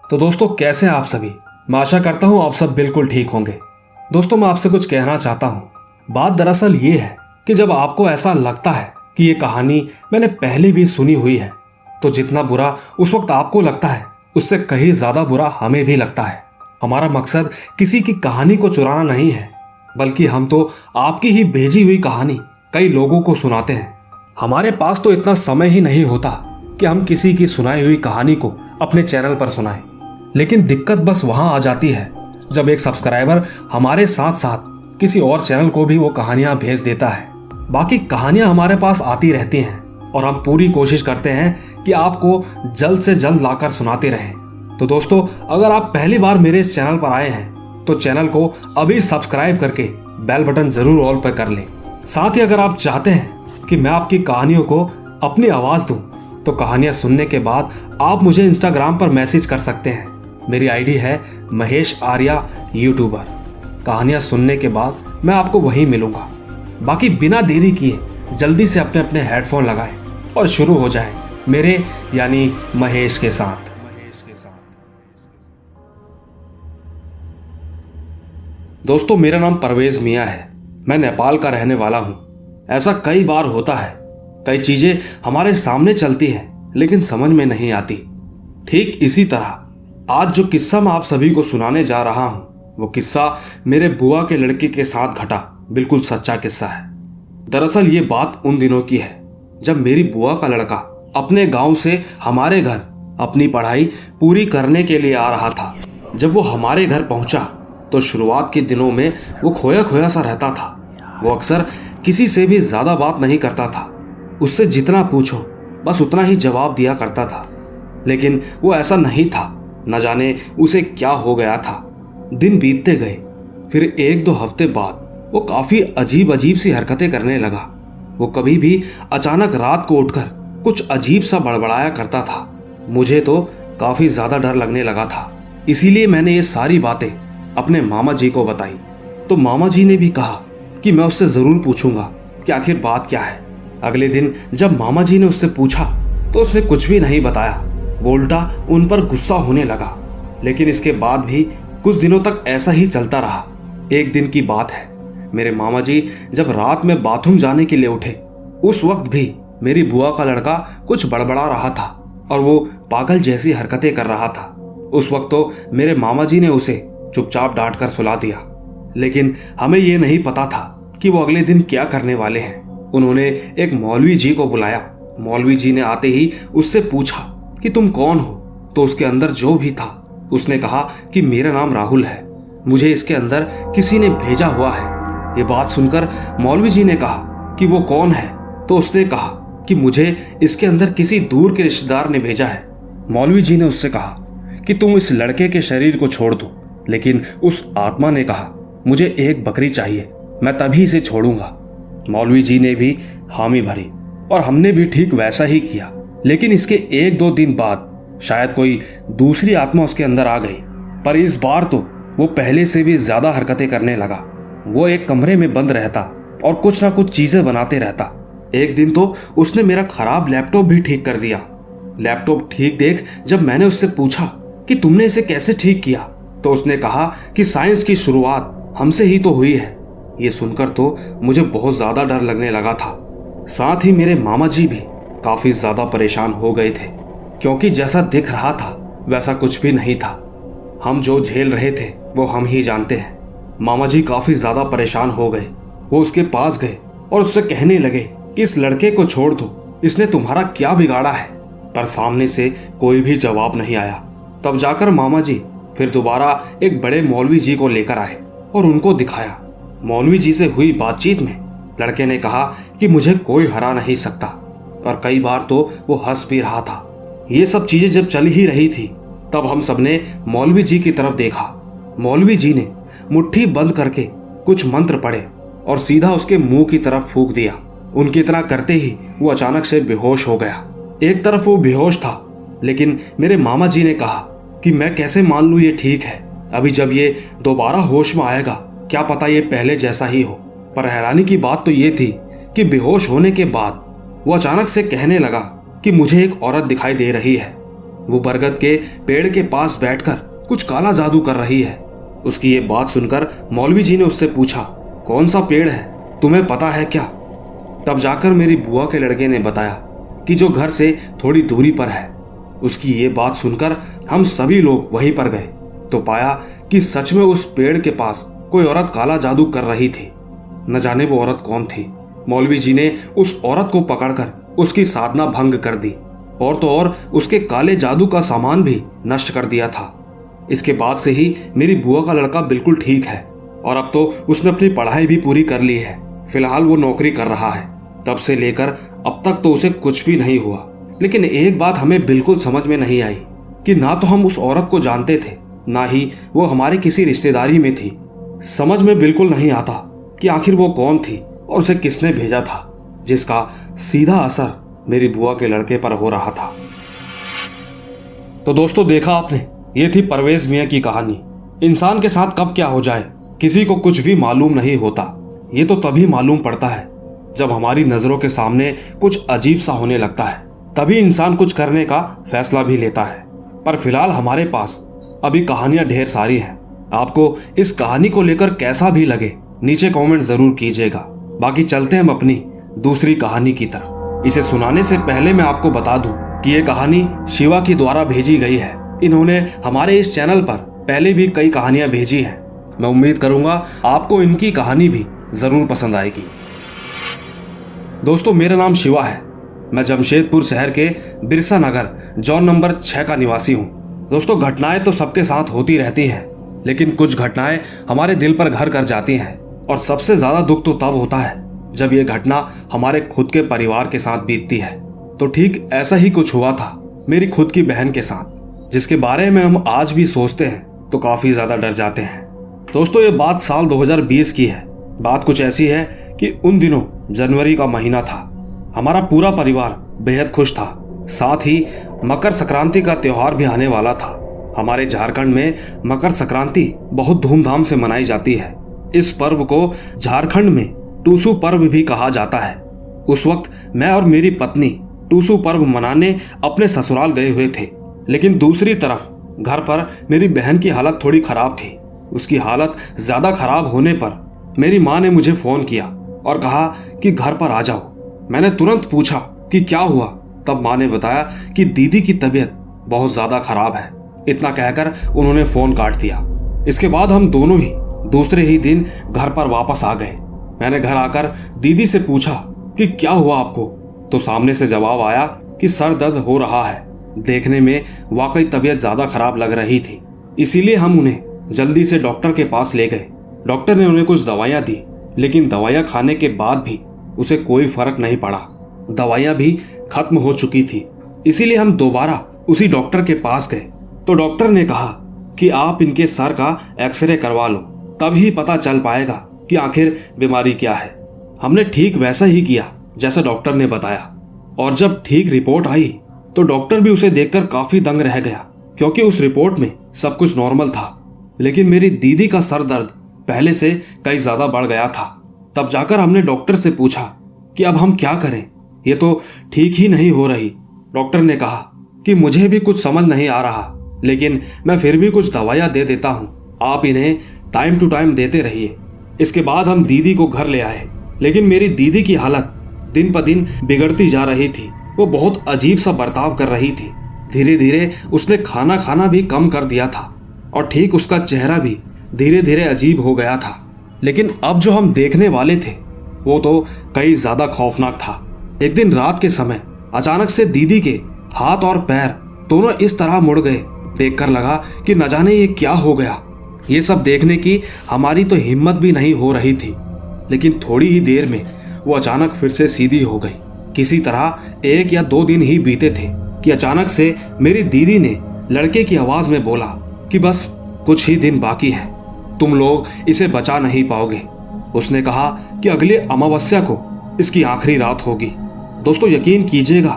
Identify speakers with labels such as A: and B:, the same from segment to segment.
A: तो दोस्तों, कैसे हैं आप सभी। मैं आशा करता हूं आप सब बिल्कुल ठीक होंगे। दोस्तों, मैं आपसे कुछ कहना चाहता हूं। बात दरअसल ये है कि जब आपको ऐसा लगता है कि ये कहानी मैंने पहले भी सुनी हुई है, तो जितना बुरा उस वक्त आपको लगता है उससे कहीं ज्यादा बुरा हमें भी लगता है। हमारा मकसद किसी की कहानी को चुराना नहीं है, बल्कि हम तो आपकी ही भेजी हुई कहानी कई लोगों को सुनाते हैं। हमारे पास तो इतना समय ही नहीं होता कि हम किसी की सुनाई हुई कहानी को अपने चैनल पर सुनाएं। लेकिन दिक्कत बस वहां आ जाती है जब एक सब्सक्राइबर हमारे साथ साथ किसी और चैनल को भी वो कहानियां भेज देता है। बाकी कहानियां हमारे पास आती रहती हैं और हम पूरी कोशिश करते हैं कि आपको जल्द से जल्द लाकर सुनाते रहें। तो दोस्तों, अगर आप पहली बार मेरे इस चैनल पर आए हैं तो चैनल को अभी सब्सक्राइब करके बेल बटन जरूर ऑल पर कर लें। साथ ही अगर आप चाहते हैं कि मैं आपकी कहानियों को अपनी आवाज दूं, तो कहानियां सुनने के बाद आप मुझे इंस्टाग्राम पर मैसेज कर सकते हैं। मेरी आईडी है महेश आर्या यूट्यूबर। कहानियां सुनने के बाद मैं आपको वहीं मिलूंगा। बाकी बिना देरी किए जल्दी से अपने अपने हेडफोन लगाएं और शुरू हो जाएं मेरे यानी महेश के साथ। दोस्तों, मेरा नाम परवेज मियां है। मैं नेपाल का रहने वाला हूं। ऐसा कई बार होता है, कई चीजें हमारे सामने चलती हैं लेकिन समझ में नहीं आती। ठीक इसी तरह आज जो किस्सा मैं आप सभी को सुनाने जा रहा हूं, वो किस्सा मेरे बुआ के लड़के के साथ घटा बिल्कुल सच्चा किस्सा है। दरअसल ये बात उन दिनों की है जब मेरी बुआ का लड़का अपने गांव से हमारे घर अपनी पढ़ाई पूरी करने के लिए आ रहा था। जब वो हमारे घर पहुंचा तो शुरुआत के दिनों में वो खोया खोया सा रहता था। वो अक्सर किसी से भी ज्यादा बात नहीं करता था। उससे जितना पूछो बस उतना ही जवाब दिया करता था। लेकिन वो ऐसा नहीं था, न जाने उसे क्या हो गया था। दिन बीतते गए, फिर 1-2 हफ्ते बाद वो काफी अजीब अजीब सी हरकतें करने लगा। वो कभी भी अचानक रात को उठकर कुछ अजीब सा बड़बड़ाया करता था। मुझे तो काफी ज्यादा डर लगने लगा था। इसीलिए मैंने ये सारी बातें अपने मामा जी को बताई। तो मामा जी ने भी कहा कि मैं उससे जरूर पूछूंगा कि आखिर बात क्या है। अगले दिन जब मामा जी ने उससे पूछा तो उसने कुछ भी नहीं बताया। वो उल्टा उन पर गुस्सा होने लगा। लेकिन इसके बाद भी कुछ दिनों तक ऐसा ही चलता रहा। एक दिन की बात है, मेरे मामा जी जब रात में बाथरूम जाने के लिए उठे, उस वक्त भी मेरी बुआ का लड़का कुछ बड़बड़ा रहा था और वो पागल जैसी हरकतें कर रहा था। उस वक्त तो मेरे मामा जी ने उसे चुपचाप डांट कर सुला दिया। लेकिन हमें यह नहीं पता था कि वो अगले दिन क्या करने वाले हैं। उन्होंने एक मौलवी जी को बुलाया। मौलवी जी ने आते ही उससे पूछा कि तुम कौन हो। तो उसके अंदर जो भी था उसने कहा कि मेरा नाम राहुल है, मुझे इसके अंदर किसी ने भेजा हुआ है। ये बात सुनकर मौलवी जी ने कहा कि वो कौन है। तो उसने कहा कि मुझे इसके अंदर किसी दूर के रिश्तेदार ने भेजा है। मौलवी जी ने उससे कहा कि तुम इस लड़के के शरीर को छोड़ दो। लेकिन उस आत्मा ने कहा मुझे एक बकरी चाहिए, मैं तभी इसे छोड़ूंगा। मौलवी जी ने भी हामी भरी और हमने भी ठीक वैसा ही किया। लेकिन इसके 1-2 दिन बाद शायद कोई दूसरी आत्मा उसके अंदर आ गई, पर इस बार तो वो पहले से भी ज्यादा हरकतें करने लगा। वो एक कमरे में बंद रहता और कुछ ना कुछ चीजें बनाते रहता। एक दिन तो उसने मेरा खराब लैपटॉप भी ठीक कर दिया। लैपटॉप ठीक देख जब मैंने उससे पूछा कि तुमने इसे कैसे ठीक किया, तो उसने कहा कि साइंस की शुरुआत हमसे ही तो हुई है। ये सुनकर तो मुझे बहुत ज्यादा डर लगने लगा था। साथ ही मेरे मामा जी भी काफी ज्यादा परेशान हो गए थे, क्योंकि जैसा दिख रहा था वैसा कुछ भी नहीं था। हम जो झेल रहे थे वो हम ही जानते हैं। मामा जी काफी ज्यादा परेशान हो गए। वो उसके पास गए और उससे कहने लगे कि इस लड़के को छोड़ दो, इसने तुम्हारा क्या बिगाड़ा है। पर सामने से कोई भी जवाब नहीं आया। तब जाकर मामा जी फिर दोबारा एक बड़े मौलवी जी को लेकर आए और उनको दिखाया। मौलवी जी से हुई बातचीत में लड़के ने कहा कि मुझे कोई हरा नहीं सकता, और कई बार तो वो हंस भी रहा था। ये सब चीजें जब चल ही रही थी तब हम सबने मौलवी जी की तरफ देखा। मौलवी जी ने मुट्ठी बंद करके कुछ मंत्र पढ़े और सीधा उसके मुंह की तरफ फूंक दिया। उनकी इतना करते ही वो अचानक से बेहोश हो गया। एक तरफ वो बेहोश था, लेकिन मेरे मामा जी ने कहा कि मैं कैसे मान लूं ये ठीक है। अभी जब ये दोबारा होश में आएगा क्या पता ये पहले जैसा ही हो। पर हैरानी की बात तो ये थी कि बेहोश होने के बाद वो अचानक से कहने लगा कि मुझे एक औरत दिखाई दे रही है। वो बरगद के पेड़ के पास बैठकर कुछ काला जादू कर रही है। उसकी ये बात सुनकर मौलवी जी ने उससे पूछा, कौन सा पेड़ है, तुम्हें पता है क्या? तब जाकर मेरी बुआ के लड़के ने बताया कि जो घर से थोड़ी दूरी पर है। उसकी ये बात सुनकर हम सभी लोग वहीं पर गए तो पाया कि सच में उस पेड़ के पास कोई औरत काला जादू कर रही थी। न जाने वो औरत कौन थी। मौलवी जी ने उस औरत को पकड़कर उसकी साधना भंग कर दी और तो और उसके काले जादू का सामान भी नष्ट कर दिया था। इसके बाद से ही मेरी बुआ का लड़का बिल्कुल ठीक है और अब तो उसने अपनी पढ़ाई भी पूरी कर ली है। फिलहाल वो नौकरी कर रहा है। तब से लेकर अब तक तो उसे कुछ भी नहीं हुआ। लेकिन एक बात हमें बिल्कुल समझ में नहीं आई कि ना तो हम उस औरत को जानते थे, ना ही वो हमारे किसी रिश्तेदारी में थी। समझ में बिल्कुल नहीं आता कि आखिर वो कौन थी और उसे किसने भेजा था, जिसका सीधा असर मेरी बुआ के लड़के पर हो रहा था। तो दोस्तों, देखा आपने, ये थी परवेज मियां की कहानी। इंसान के साथ कब क्या हो जाए किसी को कुछ भी मालूम नहीं होता। ये तो तभी मालूम पड़ता है जब हमारी नजरों के सामने कुछ अजीब सा होने लगता है, तभी इंसान कुछ करने का फैसला भी लेता है। पर फिलहाल हमारे पास अभी कहानियां ढेर सारी हैं। आपको इस कहानी को लेकर कैसा भी लगे नीचे कमेंट जरूर कीजिएगा। बाकी चलते हैं हम अपनी दूसरी कहानी की तरफ। इसे सुनाने से पहले मैं आपको बता दूं कि ये कहानी शिवा की द्वारा भेजी गई है। इन्होंने हमारे इस चैनल पर पहले भी कई कहानियां भेजी हैं। मैं उम्मीद करूंगा आपको इनकी कहानी भी जरूर पसंद आएगी। दोस्तों, मेरा नाम शिवा है। मैं जमशेदपुर शहर के बिरसा नगर जॉन नंबर 6 का निवासी हूँ। दोस्तों, घटनाएं तो सबके साथ होती रहती हैं, लेकिन कुछ घटनाएं हमारे दिल पर घर कर जाती हैं और सबसे ज्यादा दुख तो तब होता है जब ये घटना हमारे खुद के परिवार के साथ बीतती है। तो ठीक ऐसा ही कुछ हुआ था मेरी खुद की बहन के साथ, जिसके बारे में हम आज भी सोचते हैं तो काफी ज्यादा डर जाते हैं। दोस्तों, ये बात साल 2020 की है। बात कुछ ऐसी है कि उन दिनों जनवरी का महीना था। हमारा पूरा परिवार बेहद खुश था। साथ ही मकर संक्रांति का त्योहार भी आने वाला था। हमारे झारखंड में मकर संक्रांति बहुत धूमधाम से मनाई जाती है। इस पर्व को झारखंड में टूसू पर्व भी कहा जाता है। उस वक्त मैं और मेरी पत्नी टूसू पर्व मनाने अपने ससुराल गए हुए थे, लेकिन दूसरी तरफ घर पर मेरी बहन की हालत थोड़ी खराब थी। उसकी हालत ज्यादा खराब होने पर मेरी माँ ने मुझे फोन किया और कहा कि घर पर आ जाओ। मैंने तुरंत पूछा कि क्या हुआ। तब माँ ने बताया कि दीदी की तबीयत बहुत ज्यादा खराब है। इतना कहकर उन्होंने फोन काट दिया। इसके बाद हम दोनों ही दूसरे ही दिन घर पर वापस आ गए। मैंने घर आकर दीदी से पूछा कि क्या हुआ आपको, तो सामने से जवाब आया कि सर दर्द हो रहा है। देखने में वाकई तबीयत ज्यादा खराब लग रही थी, इसीलिए हम उन्हें जल्दी से डॉक्टर के पास ले गए। डॉक्टर ने उन्हें कुछ दवाइयां दी, लेकिन दवाइयां खाने के बाद भी उसे कोई फर्क नहीं पड़ा। दवाइयां भी खत्म हो चुकी थी। इसीलिए हम दोबारा उसी डॉक्टर के पास गए तो डॉक्टर ने कहा कि आप इनके सर का एक्सरे करवा लो, तभी पता चल पाएगा कि आखिर बीमारी क्या है। हमने ठीक वैसा ही किया जैसा डॉक्टर ने बताया, और जब ठीक रिपोर्ट आई तो डॉक्टर भी उसे देखकर काफी दंग रह गया, क्योंकि उस रिपोर्ट में सब कुछ नॉर्मल था। लेकिन मेरी दीदी का सर दर्द पहले से कई ज्यादा बढ़ गया था। तब जाकर हमने डॉक्टर से पूछा कि अब हम क्या करें, ये तो ठीक ही नहीं हो रही। डॉक्टर ने कहा कि मुझे भी कुछ समझ नहीं आ रहा, लेकिन मैं फिर भी कुछ दवाइयां दे देता हूँ, आप इन्हें टाइम टू टाइम देते रहिए। इसके बाद हम दीदी को घर ले आए, लेकिन मेरी दीदी की हालत दिन प दिन बिगड़ती जा रही थी। वो बहुत अजीब सा बर्ताव कर रही थी। धीरे धीरे उसने खाना खाना भी कम कर दिया था और ठीक उसका चेहरा भी धीरे धीरे अजीब हो गया था। लेकिन अब जो हम देखने वाले थे वो तो कई ज्यादा खौफनाक था। एक दिन रात के समय अचानक से दीदी के हाथ और पैर दोनों इस तरह मुड़ गए। देखकर लगा कि न जाने ये क्या हो गया। ये सब देखने की हमारी तो हिम्मत भी नहीं हो रही थी, लेकिन थोड़ी ही देर में वो अचानक फिर से सीधी हो गई। किसी तरह 1 या 2 दिन ही बीते थे कि अचानक से मेरी दीदी ने लड़के की आवाज में बोला कि बस कुछ ही दिन बाकी है, तुम लोग इसे बचा नहीं पाओगे। उसने कहा कि अगले अमावस्या को इसकी आखिरी रात होगी। दोस्तों, यकीन कीजिएगा,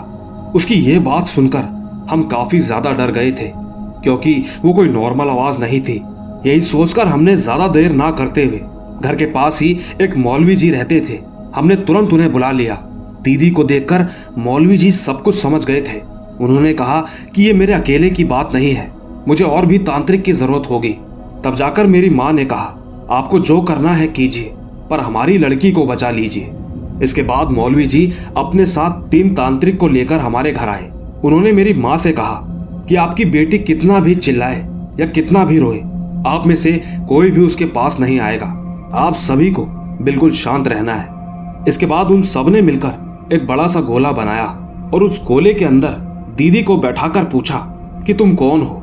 A: उसकी ये बात सुनकर हम काफी ज्यादा डर गए थे, क्योंकि वो कोई नॉर्मल आवाज नहीं थी। यही सोचकर हमने ज्यादा देर ना करते हुए घर के पास ही एक मौलवी जी रहते थे, हमने तुरंत उन्हें बुला लिया। दीदी को देखकर मौलवी जी सब कुछ समझ गए थे। उन्होंने कहा कि ये मेरे अकेले की बात नहीं है, मुझे और भी तांत्रिक की जरूरत होगी। तब जाकर मेरी माँ ने कहा, आपको जो करना है कीजिए, पर हमारी लड़की को बचा लीजिए। इसके बाद मौलवी जी अपने साथ 3 तांत्रिक को लेकर हमारे घर आए। उन्होंने मेरी माँ से कहा कि आपकी बेटी कितना भी चिल्लाए या कितना भी रोए, आप में से कोई भी उसके पास नहीं आएगा। आप सभी को बिल्कुल शांत रहना है। इसके बाद उन सब ने मिलकर एक बड़ा सा गोला बनाया और उस गोले के अंदर दीदी को बैठाकर पूछा कि तुम कौन हो।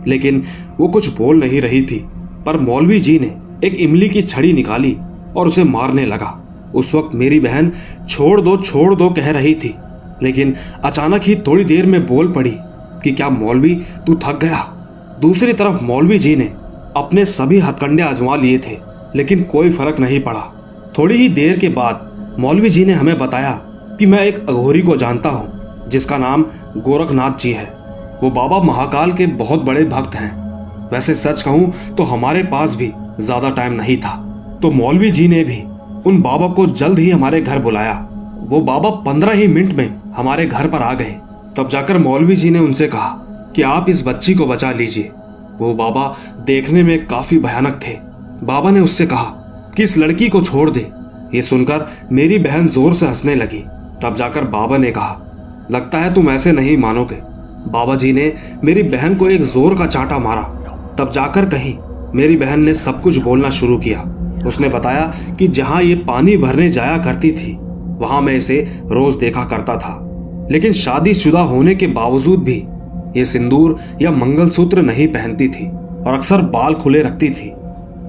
A: लेकिन वो कुछ बोल नहीं रही थी, पर मौलवी जी ने एक इमली की छड़ी निकाली और उसे मारने लगा। उस वक्त मेरी बहन छोड़ दो कह रही थी, लेकिन अचानक ही थोड़ी देर में बोल पड़ी कि क्या मौलवी तू थक गया। दूसरी तरफ मौलवी जी ने अपने सभी हथकंडे आजमा लिए थे, लेकिन कोई फर्क नहीं पड़ा। थोड़ी ही देर के बाद मौलवी जी ने हमें बताया कि मैं एक अघोरी को जानता हूँ जिसका नाम गोरखनाथ जी है। वो बाबा महाकाल के बहुत बड़े भक्त हैं। वैसे सच कहूँ तो हमारे पास भी ज्यादा टाइम नहीं था, तो मौलवी जी ने भी उन बाबा को जल्द ही हमारे घर बुलाया। वो बाबा 15 ही मिनट में हमारे घर पर आ गए। तब जाकर मौलवी जी ने उनसे कहा कि आप इस बच्ची को बचा लीजिए। वो बाबा देखने में काफी भयानक थे। बाबा ने उससे कहा कि इस लड़की को छोड़ दे। ये सुनकर मेरी बहन जोर से हंसने लगी। तब जाकर बाबा ने कहा, लगता है तुम ऐसे नहीं मानोगे। बाबा जी ने मेरी बहन को एक जोर का चांटा मारा। तब जाकर कहीं मेरी बहन ने सब कुछ बोलना शुरू किया। उसने बताया कि जहां ये पानी भरने जाया करती थी वहां मैं इसे रोज देखा करता था, लेकिन शादीशुदा होने के बावजूद भी ये सिंदूर या मंगलसूत्र नहीं पहनती थी और अक्सर बाल खुले रखती थी।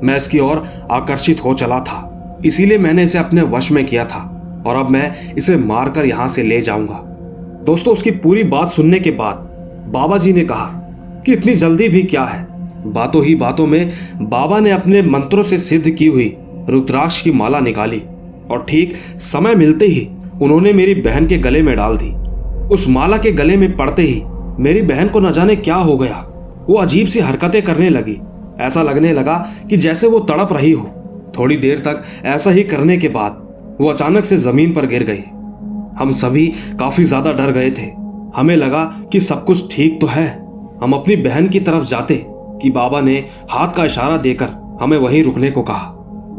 A: मैं इसकी ओर आकर्षित हो चला था, इसीलिए मैंने इसे अपने वश में किया था और अब मैं इसे मारकर यहां से ले जाऊंगा। दोस्तों, उसकी पूरी बात सुनने के बाद बाबा जी ने कहा कि इतनी जल्दी भी क्या है। बातों ही बातों में बाबा ने अपने मंत्रों से सिद्ध की हुई रुद्राक्ष की माला निकाली और ठीक समय मिलते ही उन्होंने मेरी बहन के गले में डाल दी। उस माला के गले में पड़ते ही मेरी बहन को न जाने क्या हो गया। वो अजीब सी हरकतें करने लगी। ऐसा लगने लगा कि जैसे वो तड़प रही हो। थोड़ी देर तक ऐसा ही करने के बाद वो अचानक से जमीन पर गिर गई। हम सभी काफी ज्यादा डर गए थे। हमें लगा कि सब कुछ ठीक तो है। हम अपनी बहन की तरफ जाते कि बाबा ने हाथ का इशारा देकर हमें वहीं रुकने को कहा।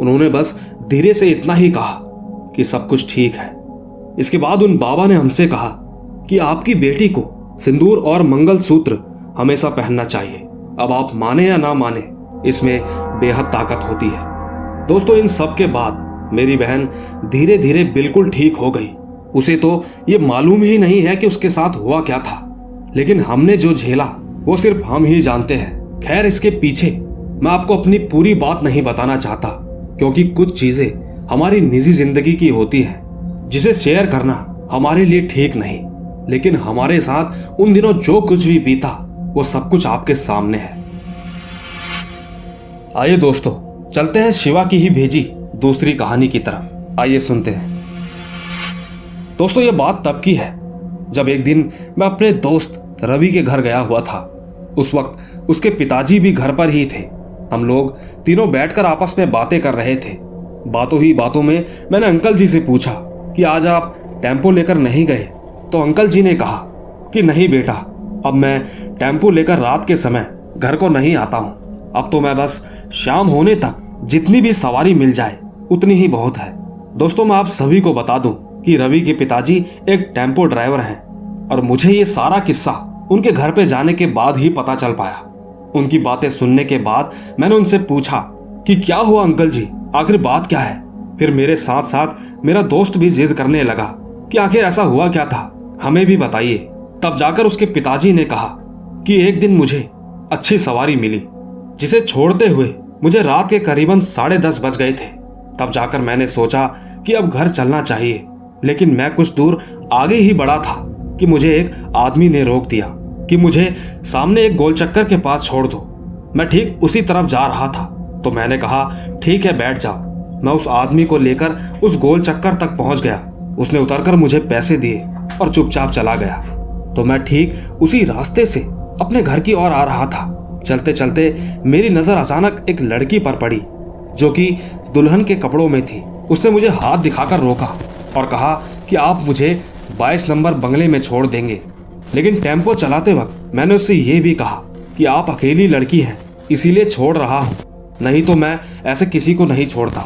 A: उन्होंने बस धीरे से इतना ही कहा कि सब कुछ ठीक है। इसके बाद उन बाबा ने हमसे कहा कि आपकी बेटी को सिंदूर और मंगलसूत्र हमेशा पहनना चाहिए। अब आप माने या ना माने, इसमें बेहद ताकत होती है। दोस्तों, इन सब के बाद मेरी बहन धीरे धीरे बिल्कुल ठीक हो गई। उसे तो ये मालूम ही नहीं है कि उसके साथ हुआ क्या था, लेकिन हमने जो झेला वो सिर्फ हम ही जानते हैं। खैर, इसके पीछे मैं आपको अपनी पूरी बात नहीं बताना चाहता, क्योंकि कुछ चीजें हमारी निजी जिंदगी की होती हैं जिसे शेयर करना हमारे लिए ठीक नहीं। लेकिन हमारे साथ उन दिनों जो कुछ भी बीता वो सब कुछ आपके सामने है। आइए दोस्तों, चलते हैं शिवा की ही भेजी दूसरी कहानी की तरफ। आइए सुनते हैं। दोस्तों, ये बात तब की है जब एक दिन मैं अपने दोस्त रवि के घर गया हुआ था। उस वक्त उसके पिताजी भी घर पर ही थे। हम लोग तीनों बैठकर आपस में बातें कर रहे थे। बातों ही बातों में मैंने अंकल जी से पूछा कि आज आप टेम्पो लेकर नहीं गए। तो अंकल जी ने कहा कि नहीं बेटा, अब मैं टेम्पो लेकर रात के समय घर को नहीं आता हूँ। अब तो मैं बस शाम होने तक जितनी भी सवारी मिल जाए उतनी ही बहुत है। दोस्तों, मैं आप सभी को बता दूं कि रवि के पिताजी एक टेम्पो ड्राइवर हैं और मुझे ये सारा किस्सा उनके घर पे जाने के बाद ही पता चल पाया। उनकी बातें सुनने के बाद मैंने उनसे पूछा कि क्या हुआ अंकल जी, आखिर बात क्या है। फिर मेरे साथ साथ मेरा दोस्त भी जिद करने लगा कि आखिर ऐसा हुआ क्या था, हमें भी बताइए। तब जाकर उसके पिताजी ने कहा कि एक दिन मुझे अच्छी सवारी मिली जिसे छोड़ते हुए मुझे रात के करीबन 10:30 बज गए थे। तब जाकर मैंने सोचा कि अब घर चलना चाहिए, लेकिन मैं कुछ दूर आगे ही बढ़ा था कि मुझे एक आदमी ने रोक दिया कि मुझे सामने एक गोल चक्कर के पास छोड़ दो। मैं ठीक उसी तरफ जा रहा था तो मैंने कहा ठीक है, बैठ जाओ। मैं उस आदमी को लेकर उस गोल चक्कर तक पहुंच गया। उसने उतरकर मुझे पैसे दिए और चुपचाप चला गया। तो मैं ठीक उसी रास्ते से अपने घर की ओर आ रहा था। चलते चलते मेरी नजर अचानक एक लड़की पर पड़ी जो कि दुल्हन के कपड़ों में थी। उसने मुझे हाथ दिखाकर रोका और कहा कि आप मुझे 22 नंबर बंगले में छोड़ देंगे, लेकिन टेम्पो चलाते वक्त मैंने उससे ये भी कहा कि आप अकेली लड़की हैं, इसीलिए छोड़ रहा हूँ, नहीं तो मैं ऐसे किसी को नहीं छोड़ता।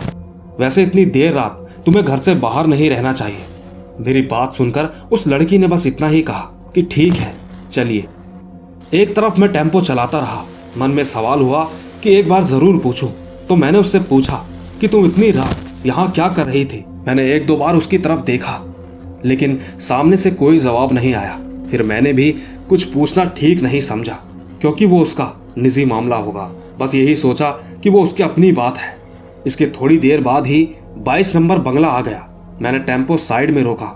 A: वैसे इतनी देर रात तुम्हें घर से बाहर नहीं रहना चाहिए। मेरी बात सुनकर उस लड़की ने बस इतना ही कहा कि ठीक है चलिए। एक तरफ मैं टेम्पो चलाता रहा, मन में सवाल हुआ कि एक बार जरूर पूछूं। तो मैंने उससे पूछा कि तुम इतनी रात यहाँ क्या कर रही थी। मैंने एक दो बार उसकी तरफ देखा, लेकिन सामने से कोई जवाब नहीं आया। फिर मैंने भी कुछ पूछना ठीक नहीं समझा, क्योंकि वो उसका निजी मामला होगा। बस यही सोचा कि वो उसकी अपनी बात है। इसके थोड़ी देर बाद ही 22 नंबर बंगला आ गया। मैंने टेम्पो साइड में रोका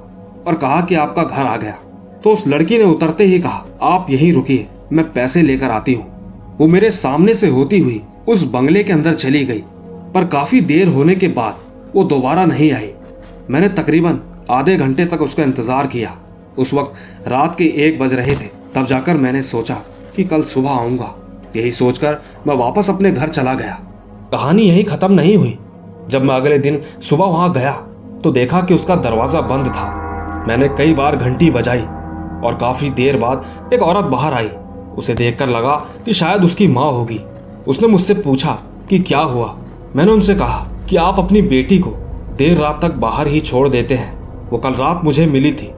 A: और कहा कि आपका घर आ गया। तो उस लड़की ने उतरते ही कहा, आप यहीं रुकिए, मैं पैसे लेकर आती हूँ। वो मेरे सामने से होती हुई उस बंगले के अंदर चली गई, पर काफी देर होने के बाद वो दोबारा नहीं आई। मैंने तकरीबन आधे घंटे तक उसका इंतजार किया। उस वक्त रात के 1 बज रहे थे। तब जाकर मैंने सोचा कि कल सुबह आऊंगा। यही सोचकर मैं वापस अपने घर चला गया। कहानी यही खत्म नहीं हुई। जब मैं अगले दिन सुबह वहां गया तो देखा कि उसका दरवाजा बंद था। मैंने कई बार घंटी बजाई और काफी देर बाद एक औरत बाहर आई। उसे देखकर लगा कि शायद उसकी माँ होगी। उसने मुझसे पूछा कि क्या हुआ। मैंने उनसे कहा कि आप अपनी बेटी को देर रात तक बाहर ही छोड़ देते हैं। वो कल रात मुझे मिली थी।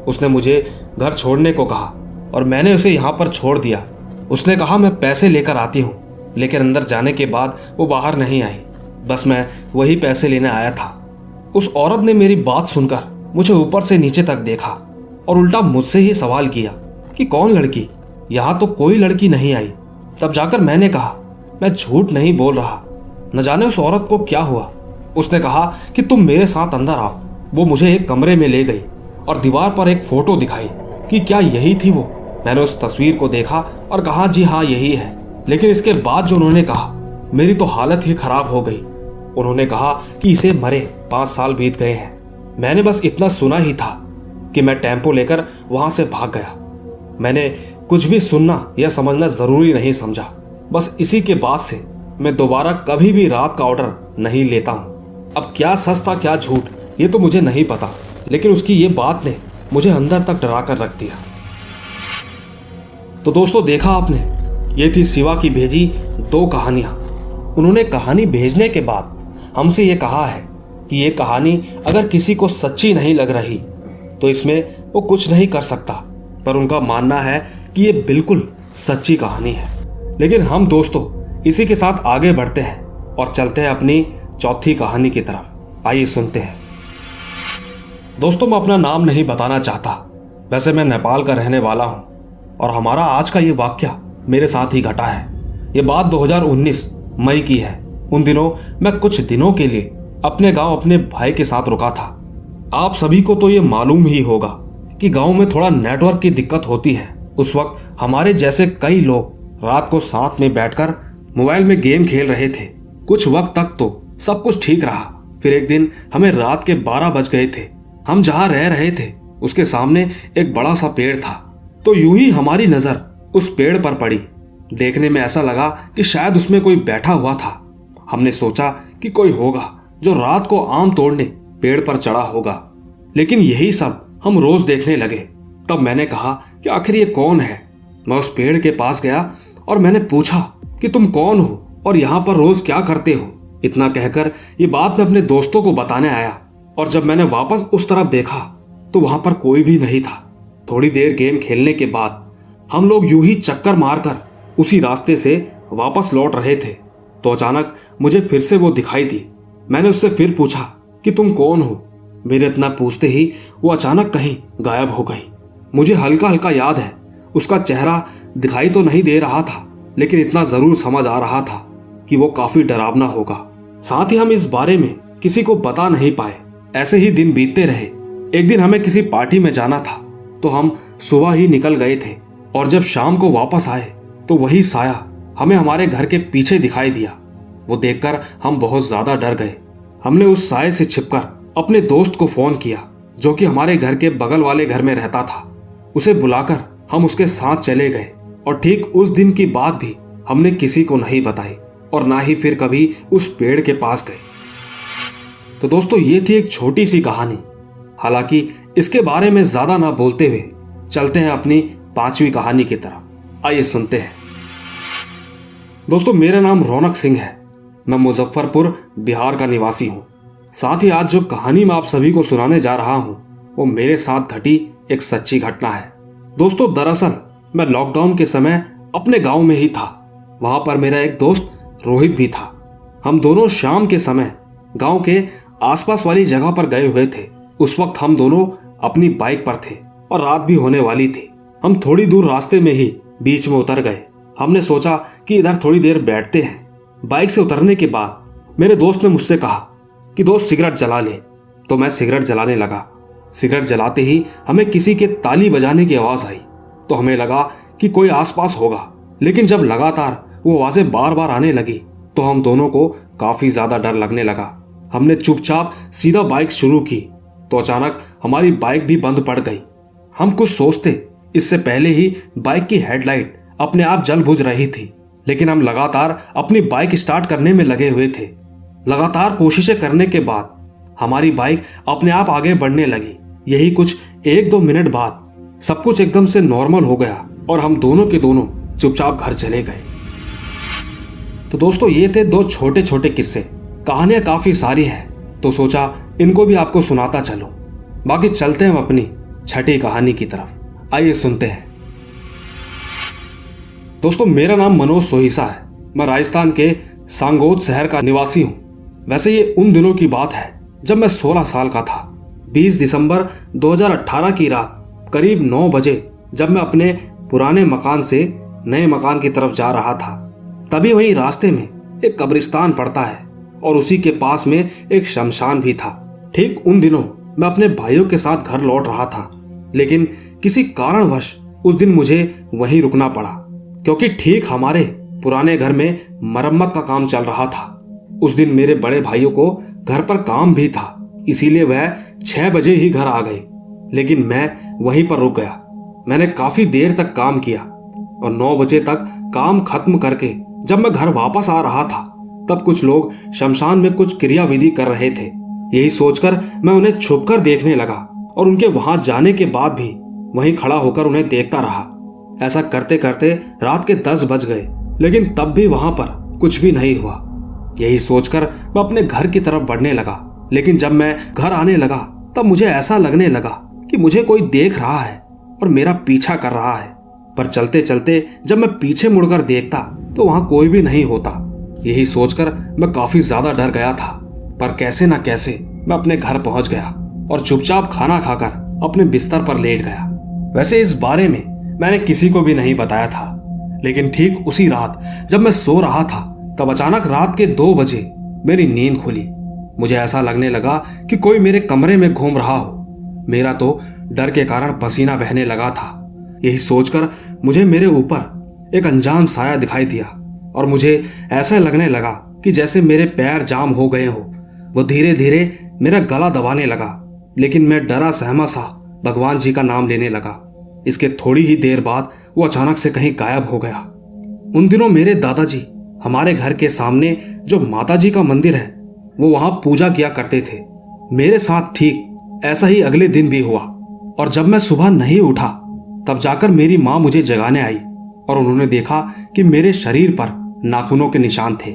A: उसने मुझे घर छोड़ने को कहा और मैंने उसे यहाँ पर छोड़ दिया। उसने कहा मैं पैसे लेकर आती हूँ, लेकिन अंदर जाने के बाद वो बाहर नहीं आई। बस मैं वही पैसे लेने आया था। उस औरत ने मेरी बात सुनकर मुझे ऊपर से नीचे तक देखा और उल्टा मुझसे ही सवाल किया कि कौन लड़की, यहाँ तो कोई लड़की नहीं आई। तब जाकर मैंने कहा मैं झूठ नहीं बोल रहा, न जाने उस औरत को क्या हुआ। उसने कहा कि तुम मेरे साथ अंदर आओ। वो मुझे एक कमरे में ले गई और दीवार पर एक फोटो दिखाई कि क्या यही थी वो। मैंने उस तस्वीर को देखा और कहा जी हाँ यही है। लेकिन इसके बाद जो उन्होंने कहा, मेरी तो हालत ही खराब हो गई। उन्होंने कहा कि इसे मरे 5 साल बीत गए हैं। मैंने बस इतना सुना ही था कि मैं टेम्पो लेकर वहां से भाग गया। मैंने कुछ भी सुनना या समझना जरूरी नहीं समझा। बस इसी के बाद से मैं दोबारा कभी भी रात का ऑर्डर नहीं लेता हूँ। अब क्या सच था क्या झूठ ये तो मुझे नहीं पता, लेकिन उसकी ये बात ने मुझे अंदर तक डरा कर रख दिया। तो दोस्तों देखा आपने, ये थी शिवा की भेजी 2 कहानियां। उन्होंने कहानी भेजने के बाद हमसे ये कहा है कि ये कहानी अगर किसी को सच्ची नहीं लग रही तो इसमें वो कुछ नहीं कर सकता, पर उनका मानना है कि ये बिल्कुल सच्ची कहानी है। लेकिन हम दोस्तों इसी के साथ आगे बढ़ते हैं और चलते हैं अपनी चौथी कहानी की तरफ। आइए सुनते हैं। दोस्तों मैं अपना नाम नहीं बताना चाहता। वैसे मैं नेपाल का रहने वाला हूं और हमारा आज का ये वाकया मेरे साथ ही घटा है। ये बात 2019 मई की है। उन दिनों मैं कुछ दिनों के लिए अपने गांव अपने भाई के साथ रुका था। आप सभी को तो ये मालूम ही होगा कि गांव में थोड़ा नेटवर्क की दिक्कत होती है। उस वक्त हमारे जैसे कई लोग रात को साथ में बैठकर मोबाइल में गेम खेल रहे थे। कुछ वक्त तक तो सब कुछ ठीक रहा। फिर एक दिन हमें रात के 12 बज गए थे। हम जहां रह रहे थे उसके सामने एक बड़ा सा पेड़ था। तो यूं ही हमारी नजर उस पेड़ पर पड़ी। देखने में ऐसा लगा कि शायद उसमें कोई बैठा हुआ था। हमने सोचा कि कोई होगा जो रात को आम तोड़ने पेड़ पर चढ़ा होगा, लेकिन यही सब हम रोज देखने लगे। तब मैंने कहा कि आखिर ये कौन है। मैं उस पेड़ के पास गया और मैंने पूछा कि तुम कौन हो और यहाँ पर रोज क्या करते हो। इतना कहकर ये बात मैं अपने दोस्तों को बताने आया और जब मैंने वापस उस तरफ देखा तो वहां पर कोई भी नहीं था। थोड़ी देर गेम खेलने के बाद हम लोग यूं ही चक्कर मारकर उसी रास्ते से वापस लौट रहे थे तो अचानक मुझे फिर से वो दिखाई दी। मैंने उससे फिर पूछा कि तुम कौन हो। मेरे इतना पूछते ही वो अचानक कहीं गायब हो गई। मुझे हल्का हल्का याद है उसका चेहरा दिखाई तो नहीं दे रहा था, लेकिन इतना जरूर समझ आ रहा था कि वो काफी डरावना होगा। साथ ही हम इस बारे में किसी को बता नहीं पाए। ऐसे ही दिन बीतते रहे। एक दिन हमें किसी पार्टी में जाना था तो हम सुबह ही निकल गए थे और जब शाम को वापस आए तो वही साया हमें हमारे घर के पीछे दिखाई दिया। वो देखकर हम बहुत ज्यादा डर गए। हमने उस साये से छिपकर अपने दोस्त को फोन किया जो कि हमारे घर के बगल वाले घर में रहता था। उसे बुलाकर हम उसके साथ चले गए और ठीक उस दिन की बात भी हमने किसी को नहीं बताई और ना ही फिर कभी उस पेड़ के पास गए। तो दोस्तों ये थी एक छोटी सी कहानी। हालांकि इसके बारे में ज्यादा ना बोलते हुए चलते हैं अपनी 5वीं कहानी की तरफ। आइए सुनते हैं। दोस्तों, मेरा नाम रौनक सिंह है। मैं मुजफ्फरपुर बिहार का निवासी हूँ। साथ ही आज जो कहानी मैं आप सभी को सुनाने जा रहा हूँ वो मेरे साथ घटी एक सच्ची घटना है। दोस्तों, दरअसल मैं लॉकडाउन के समय अपने गांव में ही था। वहां पर मेरा एक दोस्त रोहित भी था। हम दोनों शाम के समय गांव के आसपास वाली जगह पर गए हुए थे। उस वक्त हम दोनों अपनी बाइक पर थे और रात भी होने वाली थी। हम थोड़ी दूर रास्ते में ही बीच में उतर गए। हमने सोचा कि इधर थोड़ी देर बैठते हैं। बाइक से उतरने के बाद मेरे दोस्त ने मुझसे कहा कि दोस्त सिगरेट जला ले। तो मैं सिगरेट जलाने लगा। सिगरेट जलाते ही हमें किसी के ताली बजाने की आवाज आई तो हमें लगा कि कोई आसपास होगा, लेकिन जब लगातार वो आवाजें बार बार आने लगी तो हम दोनों को काफी ज्यादा डर लगने लगा। हमने चुपचाप सीधा बाइक शुरू की तो अचानक हमारी बाइक भी बंद पड़ गई। हम कुछ सोचते इससे पहले ही बाइक की हेडलाइट अपने आप जल बुझ रही थी, लेकिन हम लगातार अपनी बाइक स्टार्ट करने में लगे हुए थे। लगातार कोशिशें करने के बाद हमारी बाइक अपने आप आगे बढ़ने लगी। यही कुछ 1-2 मिनट बाद सब कुछ एकदम से नॉर्मल हो गया और हम दोनों के दोनों चुपचाप घर चले गए। तो दोस्तों, ये थे 2 छोटे छोटे किस्से। कहानियां काफी सारी हैं तो सोचा इनको भी आपको सुनाता चलूं। बाकी चलते हैं हम अपनी छठी कहानी की तरफ। आइए सुनते हैं। दोस्तों, मेरा नाम मनोज सोहिसा है। मैं राजस्थान के सांगोद शहर का निवासी हूं। वैसे ये उन दिनों की बात है जब मैं 16 साल का था। 20 दिसंबर 2018 की रात करीब 9 बजे जब मैं अपने पुराने मकान से नए मकान की तरफ जा रहा था, तभी वहीं रास्ते में एक कब्रिस्तान पड़ता है और उसी के पास में एक शमशान भी था। ठीक उन दिनों मैं अपने भाइयों के साथ घर लौट रहा था, लेकिन किसी कारणवश उस दिन मुझे वहीं रुकना पड़ा, क्योंकि ठीक हमारे पुराने घर में मरम्मत का काम चल रहा था। उस दिन मेरे बड़े भाइयों को घर पर काम भी था, इसीलिए वह 6 बजे ही घर आ गए, लेकिन मैं वहीं पर रुक गया। मैंने काफी देर तक काम किया और 9 बजे तक काम खत्म करके जब मैं घर वापस आ रहा था तब कुछ लोग शमशान में कुछ क्रियाविधि कर रहे थे। यही सोचकर मैं उन्हें छुपकर देखने लगा और उनके वहां जाने के बाद भी वहीं खड़ा होकर उन्हें देखता रहा। ऐसा करते करते रात के 10 बज गए, लेकिन तब भी वहां पर कुछ भी नहीं हुआ। यही सोचकर मैं अपने घर की तरफ बढ़ने लगा, लेकिन जब मैं घर आने लगा तब मुझे ऐसा लगने लगा कि मुझे कोई देख रहा है और मेरा पीछा कर रहा है। पर चलते चलते जब मैं पीछे मुड़कर देखता तो वहां कोई भी नहीं होता। यही सोचकर मैं काफी ज्यादा डर गया था, पर कैसे ना कैसे मैं अपने घर पहुंच गया और चुपचाप खाना खाकर अपने बिस्तर पर लेट गया। वैसे इस बारे में मैंने किसी को भी नहीं बताया था, लेकिन ठीक उसी रात जब मैं सो रहा था तब अचानक रात के 2 बजे मेरी नींद खुली। मुझे ऐसा लगने लगा कि कोई मेरे कमरे में घूम रहा हो। मेरा तो डर के कारण पसीना बहने लगा था। यही सोचकर मुझे मेरे ऊपर एक अनजान साया दिखाई दिया और मुझे ऐसा लगने लगा कि जैसे मेरे पैर जाम हो गए हो। वो धीरे धीरे मेरा गला दबाने लगा, लेकिन मैं डरा सहमा सा भगवान जी का नाम लेने लगा। इसके थोड़ी ही देर बाद वो अचानक से कहीं गायब हो गया। उन दिनों मेरे दादाजी हमारे घर के सामने जो माता जी का मंदिर है वो वहां पूजा किया करते थे। मेरे साथ ठीक ऐसा ही अगले दिन भी हुआ और जब मैं सुबह नहीं उठा तब जाकर मेरी माँ मुझे जगाने आई और उन्होंने देखा कि मेरे शरीर पर नाखूनों के निशान थे।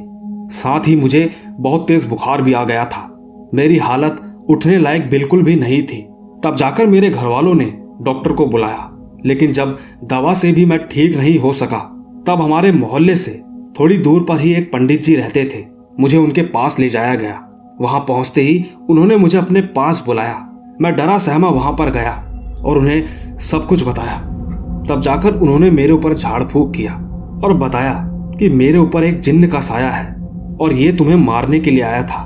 A: साथ ही मुझे बहुत तेज बुखार भी आ गया था। मेरी हालत उठने लायक बिल्कुल भी नहीं थी। तब जाकर मेरे घर वालों ने डॉक्टर को बुलाया, लेकिन जब दवा से भी मैं ठीक नहीं हो सका तब हमारे मोहल्ले से थोड़ी दूर पर ही एक पंडित जी रहते थे। मुझे उनके पास ले जाया गया। वहां पहुंचते ही उन्होंने मुझे अपने पास बुलाया। मैं डरा सहमा वहां पर गया और उन्हें सब कुछ बताया। तब जाकर उन्होंने मेरे ऊपर झाड़ फूंक किया और बताया कि मेरे ऊपर एक जिन्न का साया है और ये तुम्हें मारने के लिए आया था,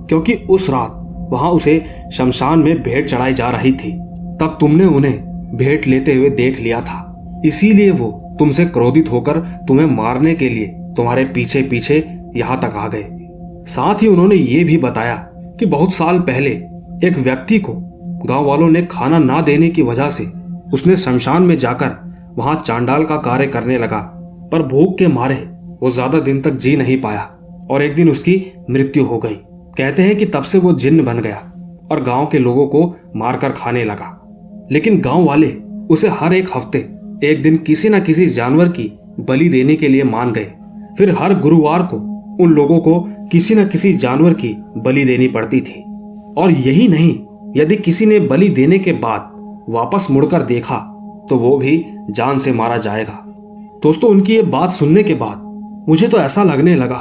A: क्योंकि उस रात वहां उसे शमशान में भेंट चढ़ाई जा रही थी। तब तुमने उन्हें भेंट लेते हुए देख लिया था, इसीलिए वो तुमसे क्रोधित होकर तुम्हें मारने के लिए तुम्हारे पीछे पीछे यहाँ तक आ गए। साथ ही उन्होंने ये भी बताया कि बहुत साल पहले एक व्यक्ति को गांव वालों ने खाना ना देने की वजह से उसने शमशान में जाकर वहां चांडाल का कार्य करने लगा, पर भूख के मारे वो ज्यादा दिन तक जी नहीं पाया और एक दिन उसकी मृत्यु हो गई। कहते हैं कि तब से वो जिन्न बन गया और गांव के लोगों को मारकर खाने लगा। लेकिन गांव वाले उसे हर एक हफ्ते एक दिन किसी न किसी जानवर की बलि देने के लिए मान गए। फिर हर गुरुवार को उन लोगों को किसी न किसी जानवर की बलि देनी पड़ती थी। और यही नहीं, यदि किसी ने बलि देने के बाद वापस मुड़कर देखा तो वो भी जान से मारा जाएगा। दोस्तों, उनकी ये बात सुनने के बाद मुझे तो ऐसा लगने लगा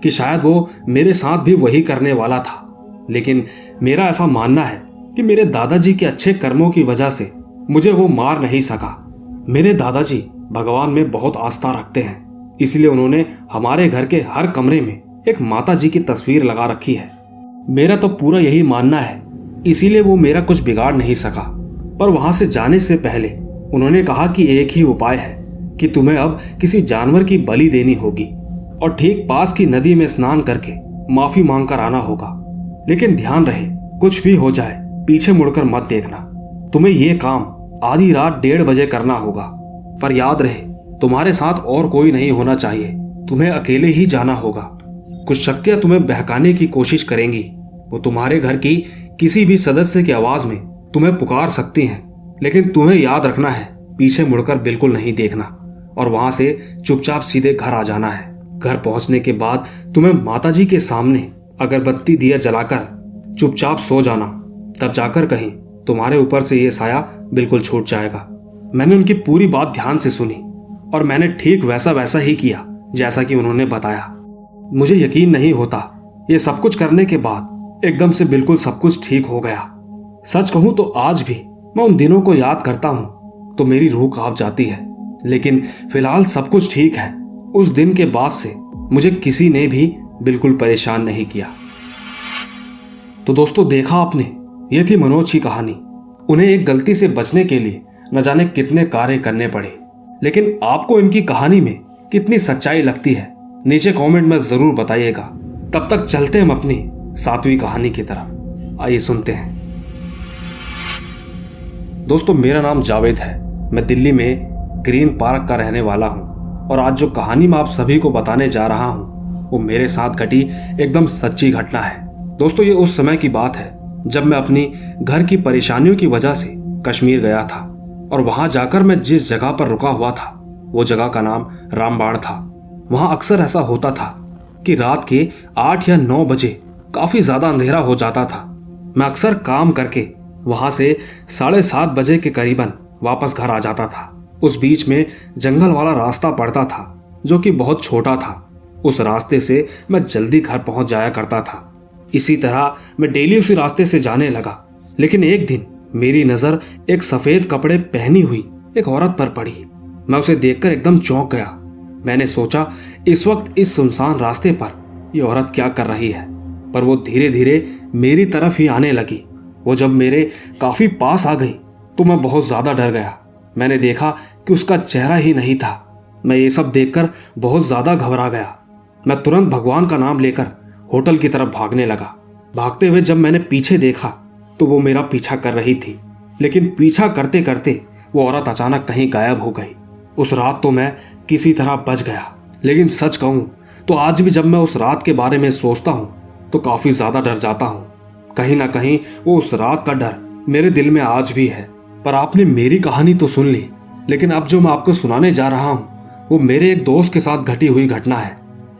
A: कि शायद वो मेरे साथ भी वही करने वाला था। लेकिन मेरा ऐसा मानना है कि मेरे दादाजी के अच्छे कर्मों की वजह से मुझे वो मार नहीं सका। मेरे दादाजी भगवान में बहुत आस्था रखते हैं, इसलिए उन्होंने हमारे घर के हर कमरे में एक माता जी की तस्वीर लगा रखी है। मेरा तो पूरा यही मानना है, इसीलिए वो मेरा कुछ बिगाड़ नहीं सका। पर वहां से जाने से पहले उन्होंने कहा कि एक ही उपाय है कि तुम्हें अब किसी जानवर की बलि देनी होगी और ठीक पास की नदी में स्नान करके माफी मांग कर आना होगा। लेकिन ध्यान रहे, कुछ भी हो जाए पीछे मुड़कर मत देखना। तुम्हें ये काम आधी रात 1:30 बजे करना होगा। पर याद रहे, तुम्हारे साथ और कोई नहीं होना चाहिए, तुम्हें अकेले ही जाना होगा। कुछ शक्तियां तुम्हें बहकाने की कोशिश करेंगी। वो तुम्हारे घर की किसी भी सदस्य की आवाज में तुम्हें पुकार सकती हैं, लेकिन तुम्हें याद रखना है पीछे मुड़कर बिल्कुल नहीं देखना और वहां से चुपचाप सीधे घर आ जाना है। घर पहुंचने के बाद तुम्हें माताजी के सामने अगरबत्ती दिया जलाकर चुपचाप सो जाना, तब जाकर कहीं तुम्हारे ऊपर से ये साया बिल्कुल छूट जाएगा। मैंने उनकी पूरी बात ध्यान से सुनी और मैंने ठीक वैसा ही किया जैसा कि उन्होंने बताया। मुझे यकीन नहीं होता, ये सब कुछ करने के बाद एकदम से बिल्कुल सब कुछ ठीक हो गया। सच कहूं तो आज भी मैं उन दिनों को याद करता हूं तो मेरी रूह कांप जाती है। लेकिन फिलहाल सब कुछ ठीक है। उस दिन के बाद से मुझे किसी ने भी बिल्कुल परेशान नहीं किया। तो दोस्तों, देखा आपने, ये थी मनोज की कहानी। उन्हें एक गलती से बचने के लिए न जाने कितने कार्य करने पड़े। लेकिन आपको इनकी कहानी में कितनी सच्चाई लगती है, नीचे कमेंट में जरूर बताइएगा। तब तक चलते हैं हम अपनी 7वीं कहानी की तरफ। आइए सुनते हैं। दोस्तों, मेरा नाम जावेद है। मैं दिल्ली में ग्रीन पार्क का रहने वाला हूं और आज जो कहानी मैं आप सभी को बताने जा रहा हूं वो मेरे साथ घटी एकदम सच्ची घटना है। दोस्तों, ये उस समय की बात है जब मैं अपनी घर की परेशानियों की वजह से कश्मीर गया था और वहां जाकर मैं जिस जगह पर रुका हुआ था वो जगह का नाम रामबाण था। वहां अक्सर ऐसा होता था कि रात के 8 या 9 बजे काफी ज्यादा अंधेरा हो जाता था। मैं अक्सर काम करके वहां से 7:30 बजे के करीबन वापस घर आ जाता था। उस बीच में जंगल वाला रास्ता पड़ता था जो कि बहुत छोटा था। उस रास्ते से मैं जल्दी घर पहुंच जाया करता था। इसी तरह मैं डेली उसी रास्ते से जाने लगा। लेकिन एक दिन मेरी नजर एक सफेद कपड़े पहनी हुई एक औरत पर पड़ी। मैं उसे देखकर एकदम चौंक गया। मैंने सोचा इस वक्त इस सुनसान रास्ते पर यह औरत क्या कर रही है, पर वो धीरे धीरे मेरी तरफ ही आने लगी। वो जब मेरे काफी पास आ गई तो मैं बहुत ज्यादा डर गया। मैंने देखा कि उसका चेहरा ही नहीं था। मैं ये सब देखकर बहुत ज्यादा घबरा गया। मैं तुरंत भगवान का नाम लेकर होटल की तरफ भागने लगा। भागते हुए जब मैंने पीछे देखा तो वो मेरा पीछा कर रही थी। लेकिन पीछा करते करते वो औरत अचानक कहीं गायब हो गई। उस रात तो मैं किसी तरह बच गया। लेकिन सच कहूं तो आज भी जब मैं उस रात के बारे में सोचता हूं तो काफी ज्यादा डर जाता हूं। कहीं ना कहीं वो उस रात का डर मेरे दिल में आज भी है। पर आपने मेरी कहानी तो सुन ली, लेकिन अब जो मैं आपको सुनाने जा रहा हूं वो मेरे एक दोस्त के साथ घटी हुई घटना है।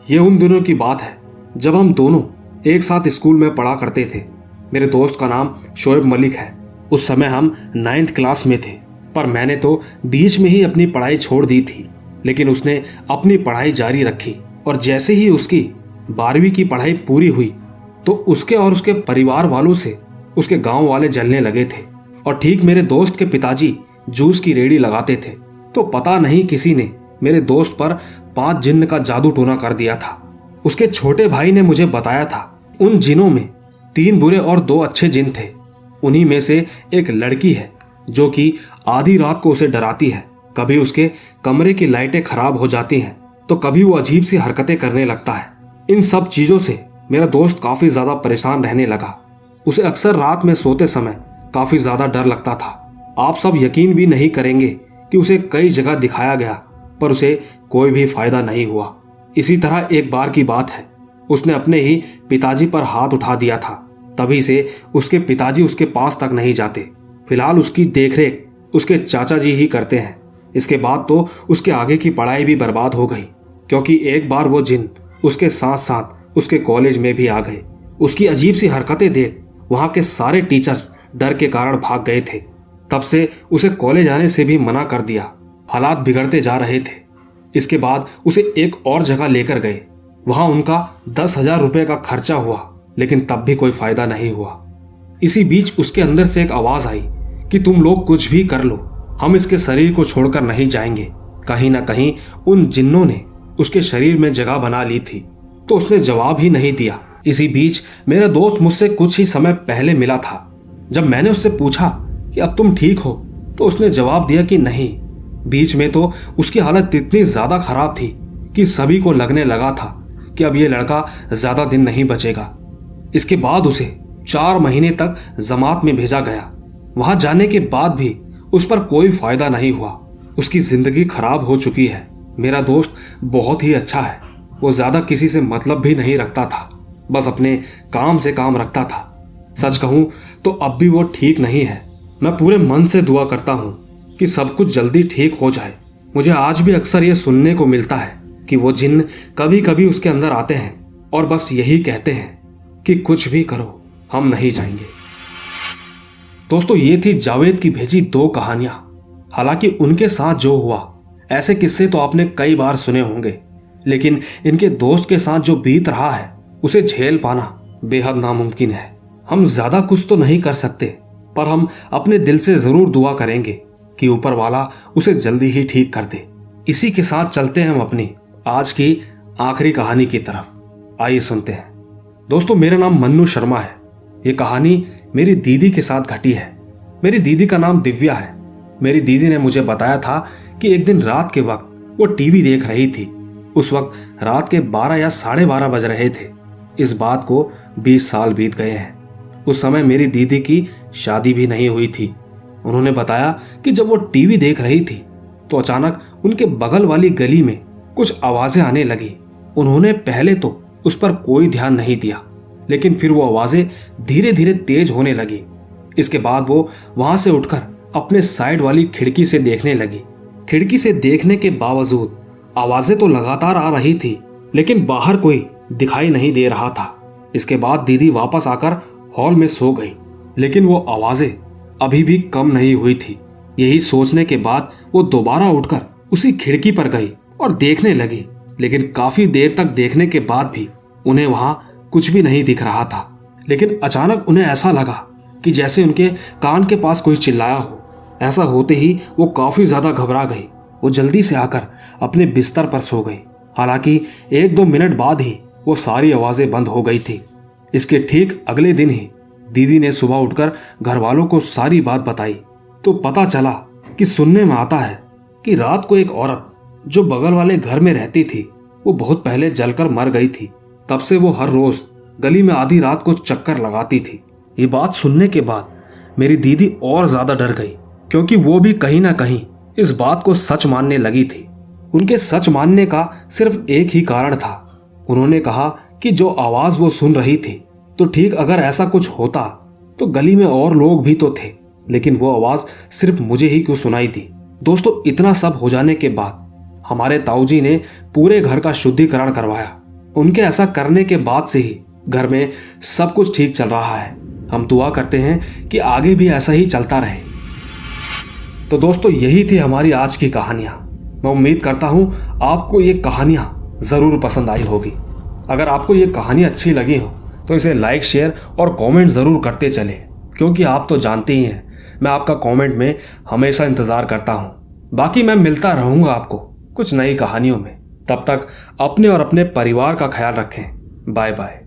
A: ये उन दिनों की बात है जब हम दोनों एक साथ स्कूल में पढ़ा करते थे। मेरे दोस्त का नाम शोएब मलिक है। उस समय हम 9th क्लास में थे, पर मैंने तो बीच में ही अपनी पढ़ाई छोड़ दी थी। लेकिन उसने अपनी पढ़ाई जारी रखी और जैसे ही उसकी 12वीं की पढ़ाई पूरी हुई तो उसके और उसके परिवार वालों से उसके गांव वाले जलने लगे थे। और ठीक मेरे दोस्त के पिताजी जूस की रेडी लगाते थे, तो पता नहीं किसी ने मेरे दोस्त पर 5 जिन्न का जादू टोना कर दिया था। उसके छोटे भाई ने मुझे बताया था उन जिनों में 3 बुरे और 2 अच्छे जिन थे। उन्हीं में से एक लड़की है जो कि आधी रात को उसे डराती है। कभी उसके कमरे की लाइटें खराब हो जाती हैं तो कभी वो अजीब सी हरकतें करने लगता है। इन सब चीजों से मेरा दोस्त काफी ज्यादा परेशान रहने लगा। उसे अक्सर रात में सोते समय काफी ज्यादा डर लगता था। आप सब यकीन भी नहीं करेंगे कि उसे कई जगह दिखाया गया पर उसे कोई भी फायदा नहीं हुआ। इसी तरह एक बार की बात है, उसने अपने ही पिताजी पर हाथ उठा दिया था। तभी से उसके पिताजी उसके पास तक नहीं जाते। फिलहाल उसकी देखरेख उसके चाचा जी ही करते हैं। इसके बाद तो उसके आगे की पढ़ाई भी बर्बाद हो गई, क्योंकि एक बार वो जिन उसके साथ साथ उसके कॉलेज में भी आ गए। उसकी अजीब सी हरकतें देख वहाँ के सारे टीचर्स डर के कारण भाग गए थे। तब से उसे कॉलेज आने से भी मना कर दिया। हालात बिगड़ते जा रहे थे। इसके बाद उसे एक और जगह लेकर गए। वहाँ उनका 10,000 रुपये का खर्चा हुआ, लेकिन तब भी कोई फायदा नहीं हुआ। इसी बीच उसके अंदर से एक आवाज आई कि तुम लोग कुछ भी कर लो, हम इसके शरीर को छोड़कर नहीं जाएंगे। कहीं ना कहीं उन जिन्नों ने उसके शरीर में जगह बना ली थी, तो उसने जवाब ही नहीं दिया। इसी बीच मेरा दोस्त मुझसे कुछ ही समय पहले मिला था। जब मैंने उससे पूछा कि अब तुम ठीक हो, तो उसने जवाब दिया कि नहीं। बीच में तो उसकी हालत इतनी ज्यादा खराब थी कि सभी को लगने लगा था कि अब यह लड़का ज्यादा दिन नहीं बचेगा। इसके बाद उसे 4 महीने तक जमात में भेजा गया। वहां जाने के बाद भी उस पर कोई फायदा नहीं हुआ। उसकी जिंदगी खराब हो चुकी है। मेरा दोस्त बहुत ही अच्छा है। वो ज्यादा किसी से मतलब भी नहीं रखता था, बस अपने काम से काम रखता था। सच कहूं तो अब भी वो ठीक नहीं है। मैं पूरे मन से दुआ करता हूं कि सब कुछ जल्दी ठीक हो जाए। मुझे आज भी अक्सर ये सुनने को मिलता है कि वो जिन्न कभी कभी उसके अंदर आते हैं और बस यही कहते हैं कि कुछ भी करो, हम नहीं जाएंगे। दोस्तों, ये थी जावेद की भेजी 2 कहानियां। हालांकि उनके साथ जो हुआ, ऐसे किस्से तो आपने कई बार सुने होंगे, लेकिन इनके दोस्त के साथ जो बीत रहा है उसे झेल पाना बेहद नामुमकिन है। हम ज्यादा कुछ तो नहीं कर सकते, पर हम अपने दिल से जरूर दुआ करेंगे कि ऊपर वाला उसे जल्दी ही ठीक कर दे। इसी के साथ चलते हैं हम अपनी आज की आखिरी कहानी की तरफ। आइए सुनते हैं। दोस्तों, मेरा नाम मन्नू शर्मा है। ये कहानी मेरी दीदी के साथ घटी है। मेरी दीदी का नाम दिव्या है। मेरी दीदी ने मुझे बताया था कि एक दिन रात के वक्त वो टीवी देख रही थी। उस वक्त रात के 12 या 12:30 बज रहे थे। इस बात को 20 साल बीत गए हैं। उस समय मेरी दीदी की शादी भी नहीं हुई थी। उन्होंने बताया कि जब वो टीवी देख रही थी तो अचानक उनके बगल वाली गली में कुछ आवाजें आने लगी। उन्होंने पहले तो उस पर कोई ध्यान नहीं दिया, लेकिन फिर वो आवाजें धीरे धीरे तेज होने लगी। इसके बाद वो वहां से उठकर अपने साइड वाली खिड़की से देखने लगी। खिड़की से देखने के बावजूद आवाजें तो लगातार आ रही थी, लेकिन बाहर कोई दिखाई नहीं दे रहा था। इसके बाद दीदी वापस आकर हॉल में सो गई, लेकिन वो आवाजें अभी भी कम नहीं हुई थी। यही सोचने के बाद वो दोबारा उठकर उसी खिड़की पर गई और देखने लगी, लेकिन काफी देर तक देखने के बाद भी उन्हें वहां कुछ भी नहीं दिख रहा था। लेकिन अचानक उन्हें ऐसा लगा कि जैसे उनके कान के पास कोई चिल्लाया हो। ऐसा होते ही वो काफी ज्यादा घबरा गई। वो जल्दी से आकर अपने बिस्तर पर सो गई। हालांकि 1-2 मिनट बाद ही वो सारी आवाजें बंद हो गई थी। इसके ठीक अगले दिन ही दीदी ने सुबह उठकर घर वालों को सारी बात बताई, तो पता चला कि सुनने में आता है कि रात को एक औरत जो बगल वाले घर में रहती थी, वो बहुत पहले जलकर मर गई थी। तब से वो हर रोज गली में आधी रात को चक्कर लगाती थी। ये बात सुनने के बाद मेरी दीदी और ज्यादा डर गई, क्योंकि वो भी कहीं ना कहीं इस बात को सच मानने लगी थी। उनके सच मानने का सिर्फ एक ही कारण था। उन्होंने कहा कि जो आवाज वो सुन रही थी, तो ठीक अगर ऐसा कुछ होता तो गली में और लोग भी तो थे, लेकिन वो आवाज सिर्फ मुझे ही क्यों सुनाई दी। दोस्तों, इतना सब हो जाने के बाद हमारे ताऊजी ने पूरे घर का शुद्धिकरण करवाया। उनके ऐसा करने के बाद से ही घर में सब कुछ ठीक चल रहा है। हम दुआ करते हैं कि आगे भी ऐसा ही चलता रहे। तो दोस्तों, यही थी हमारी आज की कहानियां। मैं उम्मीद करता हूं आपको ये कहानियां जरूर पसंद आई होगी। अगर आपको ये कहानी अच्छी लगी हो तो इसे लाइक, शेयर और कमेंट जरूर करते चलें, क्योंकि आप तो जानते ही हैं मैं आपका कमेंट में हमेशा इंतजार करता हूं। बाकी मैं मिलता रहूंगा आपको कुछ नई कहानियों में। तब तक अपने और अपने परिवार का ख्याल रखें। Bye bye.